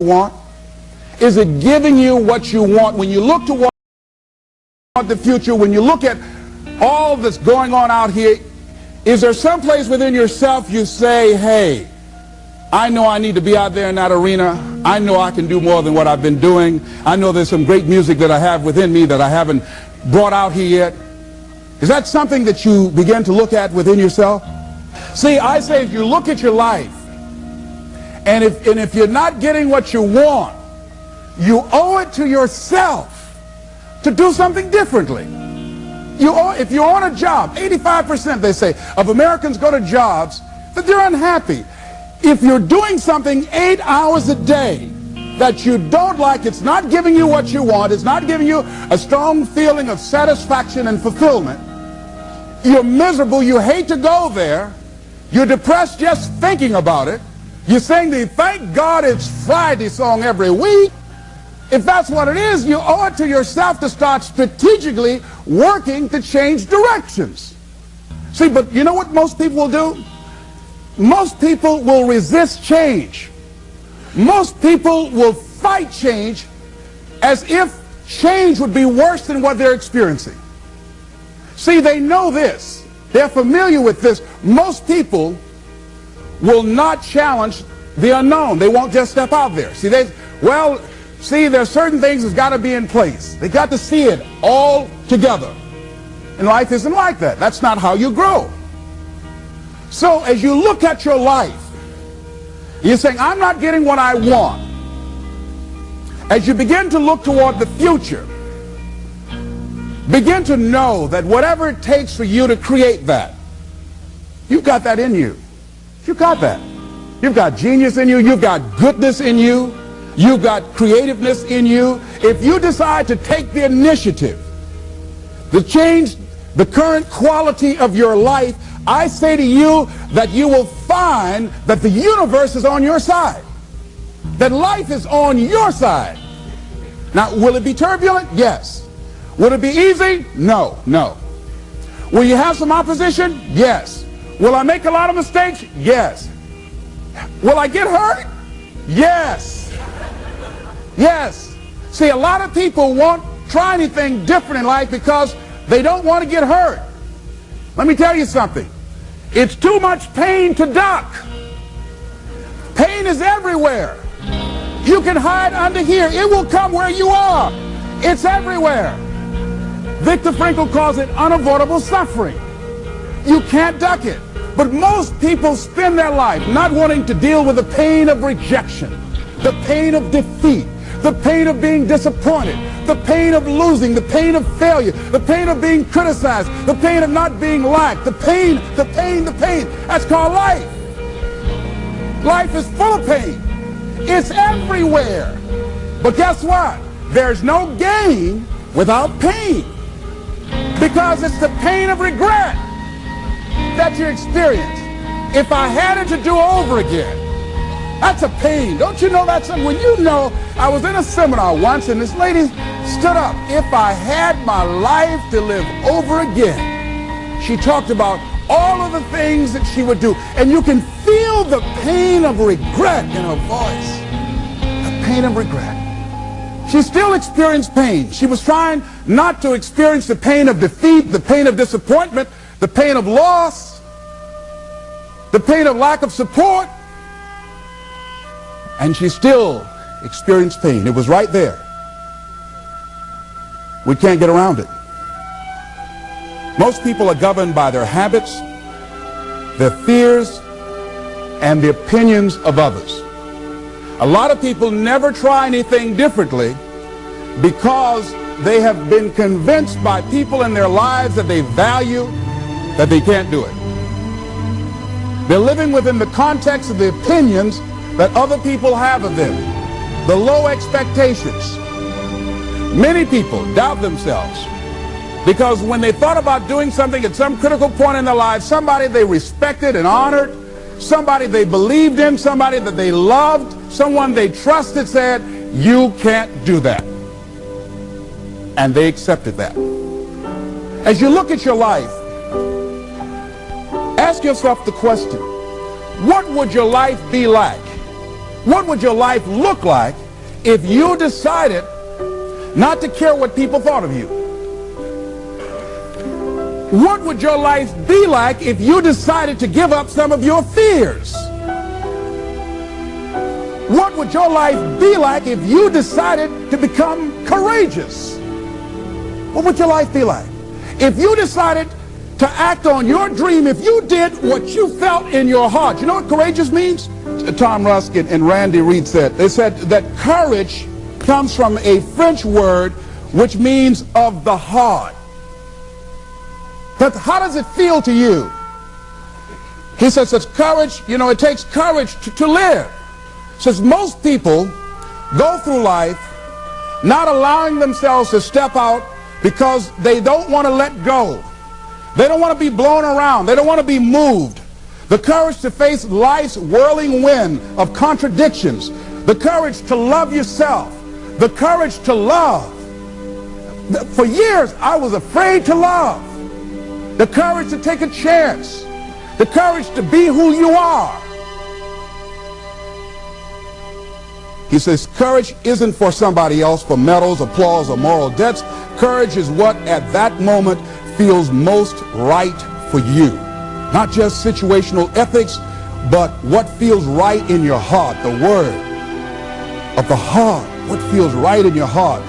want? Is it giving you what you want? When you look toward the future, when you look at all that's going on out here, is there some place within yourself you say, hey, I know I need to be out there in that arena. I know I can do more than what I've been doing. I know there's some great music that I have within me that I haven't brought out here yet. Is that something that you begin to look at within yourself? See, I say if you look at your life, and if you're not getting what you want, you owe it to yourself to do something differently. If you're on a job, 85% they say of Americans go to jobs that they're unhappy. If you're doing something 8 hours a day that you don't like, it's not giving you what you want, it's not giving you a strong feeling of satisfaction and fulfillment, you're miserable, you hate to go there, you're depressed just thinking about it, you sing the "Thank God It's Friday" song every week. If that's what it is, you owe it to yourself to start strategically working to change directions. See, but you know what most people will do? Most people will resist change. Most people will fight change as if change would be worse than what they're experiencing. See, they know this. They're familiar with this. Most people will not challenge the unknown. They won't just step out there. See, there's certain things that's got to be in place. They got to see it all together. And life isn't like that. That's not how you grow. So as you look at your life, you're saying, I'm not getting what I want. As you begin to look toward the future, begin to know that whatever it takes for you to create that, you've got that in you. You've got that. You've got genius in you. You've got goodness in you. You've got creativeness in you. If you decide to take the initiative to change the current quality of your life, I say to you that you will find that the universe is on your side, that life is on your side. Now, will it be turbulent? Yes. Will it be easy? No, no. Will you have some opposition? Yes. Will I make a lot of mistakes? Yes. Will I get hurt? Yes. Yes. See, a lot of people won't try anything different in life because they don't want to get hurt. Let me tell you something. It's too much pain to duck. Pain is everywhere. You can hide under here. It will come where you are. It's everywhere. Viktor Frankl calls it unavoidable suffering. You can't duck it. But most people spend their life not wanting to deal with the pain of rejection, the pain of defeat, the pain of being disappointed, the pain of losing, the pain of failure, the pain of being criticized, the pain of not being liked, the pain. That's called life. Life is full of pain. It's everywhere. But guess what? There's no gain without pain. Because it's the pain of regret that you experience. If I had it to do over again, that's a pain. Don't you know that's something? When you know, I was in a seminar once and this lady stood up. If I had my life to live over again, she talked about all of the things that she would do. And you can feel the pain of regret in her voice. The pain of regret. She still experienced pain. She was trying not to experience the pain of defeat, the pain of disappointment, the pain of loss, the pain of lack of support. And she still experienced pain. It was right there. We can't get around it. Most people are governed by their habits, their fears, and the opinions of others. A lot of people never try anything differently because they have been convinced by people in their lives that they value that they can't do it. They're living within the context of the opinions that other people have of them, the low expectations. Many people doubt themselves because when they thought about doing something at some critical point in their lives, somebody they respected and honored, somebody they believed in, somebody that they loved, someone they trusted said, you can't do that. And they accepted that. As you look at your life, ask yourself the question, what would your life be like What would your life look like if you decided not to care what people thought of you? What would your life be like if you decided to give up some of your fears? What would your life be like if you decided to become courageous? What would your life be like? If you decided to act on your dream, if you did what you felt in your heart. You know what courageous means? Tom Rusk and Randy Reed said, they said that courage comes from a French word which means of the heart. But how does it feel to you? He says it's courage, you know, it takes courage to live. Says most people go through life not allowing themselves to step out because they don't want to let go. They don't want to be blown around. They don't want to be moved. The courage to face life's whirling wind of contradictions. The courage to love yourself. The courage to love. For years, I was afraid to love. The courage to take a chance. The courage to be who you are. He says courage isn't for somebody else, for medals, applause, or moral debts. Courage is what at that moment feels most right for you. Not just situational ethics, but what feels right in your heart. The word of the heart. What feels right in your heart.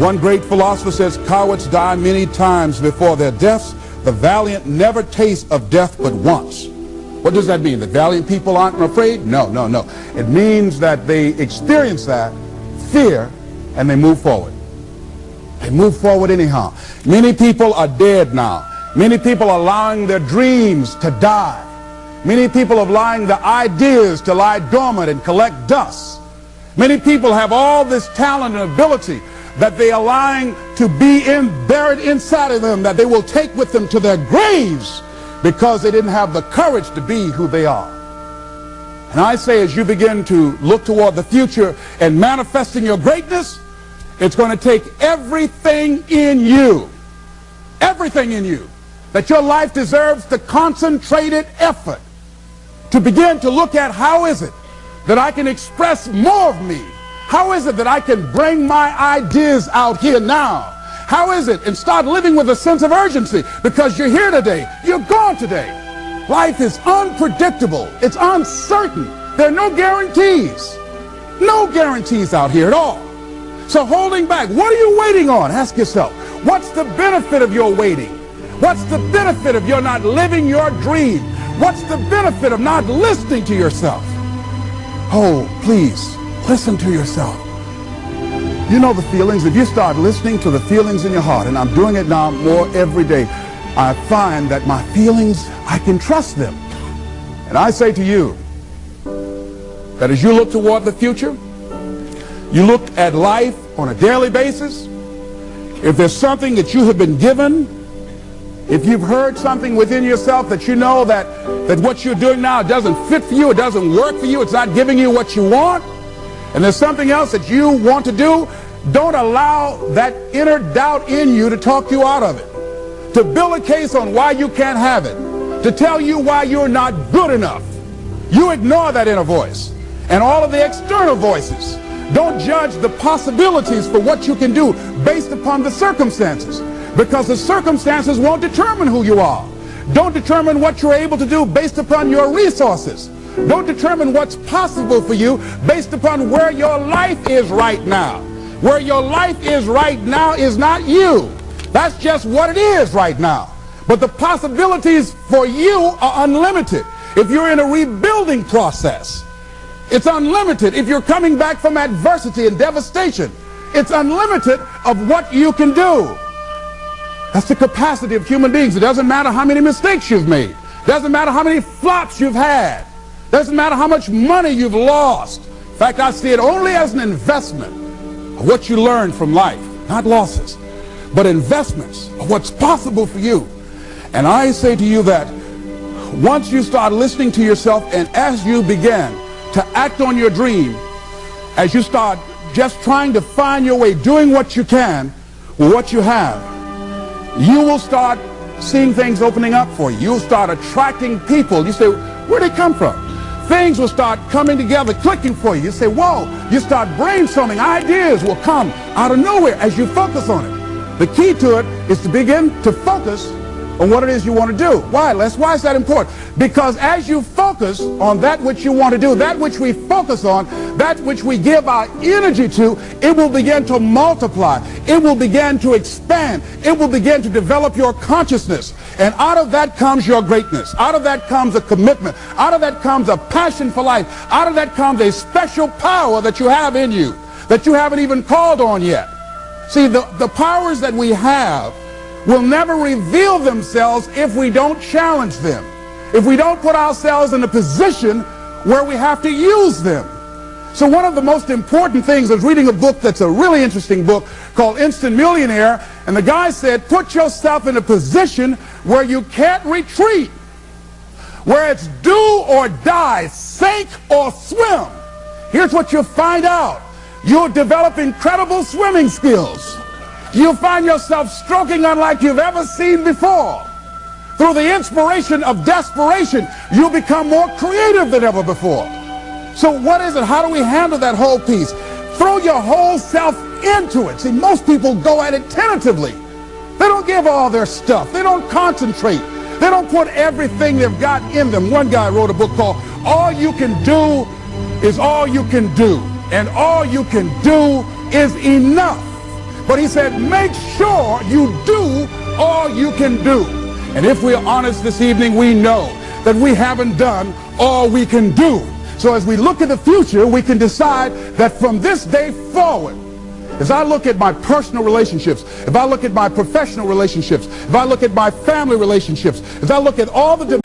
One great philosopher says, cowards die many times before their deaths. The valiant never taste of death but once. What does that mean? The valiant people aren't afraid? No, no, no. It means that they experience that fear and they move forward. They move forward anyhow. Many people are dead now. Many people are allowing their dreams to die. Many people are allowing the ideas to lie dormant and collect dust. Many people have all this talent and ability that they are allowing to be buried inside of them, that they will take with them to their graves because they didn't have the courage to be who they are. And I say, as you begin to look toward the future and manifesting your greatness, it's going to take everything in you, that your life deserves the concentrated effort to begin to look at how is it that I can express more of me? How is it that I can bring my ideas out here now? How is it? And start living with a sense of urgency, because you're here today, you're gone today. Life is unpredictable. It's uncertain. There are no guarantees. No guarantees out here at all. So holding back, what are you waiting on? Ask yourself, what's the benefit of your waiting? What's the benefit of your not living your dream? What's the benefit of not listening to yourself? Oh, please, listen to yourself. You know the feelings. If you start listening to the feelings in your heart, and I'm doing it now more every day, I find that my feelings, I can trust them. And I say to you that as you look toward the future, you look at life on a daily basis, if there's something that you have been given, if you've heard something within yourself that you know that what you're doing now doesn't fit for you, it doesn't work for you, it's not giving you what you want, and there's something else that you want to do, don't allow that inner doubt in you to talk you out of it, to build a case on why you can't have it, to tell you why you're not good enough. You ignore that inner voice and all of the external voices. Don't judge the possibilities for what you can do based upon the circumstances, because the circumstances won't determine who you are. Don't determine what you're able to do based upon your resources. Don't determine what's possible for you based upon where your life is right now. Where your life is right now is not you. That's just what it is right now. But the possibilities for you are unlimited. If you're in a rebuilding process, it's unlimited. If you're coming back from adversity and devastation, it's unlimited of what you can do. That's the capacity of human beings. It doesn't matter how many mistakes you've made. It doesn't matter how many flops you've had. It doesn't matter how much money you've lost. In fact, I see it only as an investment of what you learn from life. Not losses, but investments of what's possible for you. And I say to you that once you start listening to yourself, and as you begin to act on your dream, as you start just trying to find your way, doing what you can with what you have, you will start seeing things opening up for you. You'll start attracting people. You say, where'd they come from? things will start coming together, clicking for you. You say, whoa, you start brainstorming. Ideas will come out of nowhere as you focus on it. The key to it is to begin to focus on what it is you want to do. Why, Les? Why is that important? Because as you focus on that which you want to do, that which we focus on, that which we give our energy to, it will begin to multiply. It will begin to expand. It will begin to develop your consciousness. And out of that comes your greatness. Out of that comes a commitment. Out of that comes a passion for life. Out of that comes a special power that you have in you that you haven't even called on yet. See, the powers that we have will never reveal themselves if we don't challenge them, if we don't put ourselves in a position where we have to use them. So one of the most important things, I was reading a book that's a really interesting book called Instant Millionaire, and the guy said, put yourself in a position where you can't retreat, where it's do or die, sink or swim. Here's what you'll find out. You'll develop incredible swimming skills. You'll find yourself stroking unlike you've ever seen before. Through the inspiration of desperation, you'll become more creative than ever before. So what is it? How do we handle that whole piece? Throw your whole self into it. See, most people go at it tentatively. They don't give all their stuff. They don't concentrate. They don't put everything they've got in them. One guy wrote a book called All You Can Do Is All You Can Do. And all you can do is enough. But he said, make sure you do all you can do. And if we're honest this evening, we know that we haven't done all we can do. So as we look at the future, we can decide that from this day forward, as I look at my personal relationships, if I look at my professional relationships, if I look at my family relationships, if I look at all the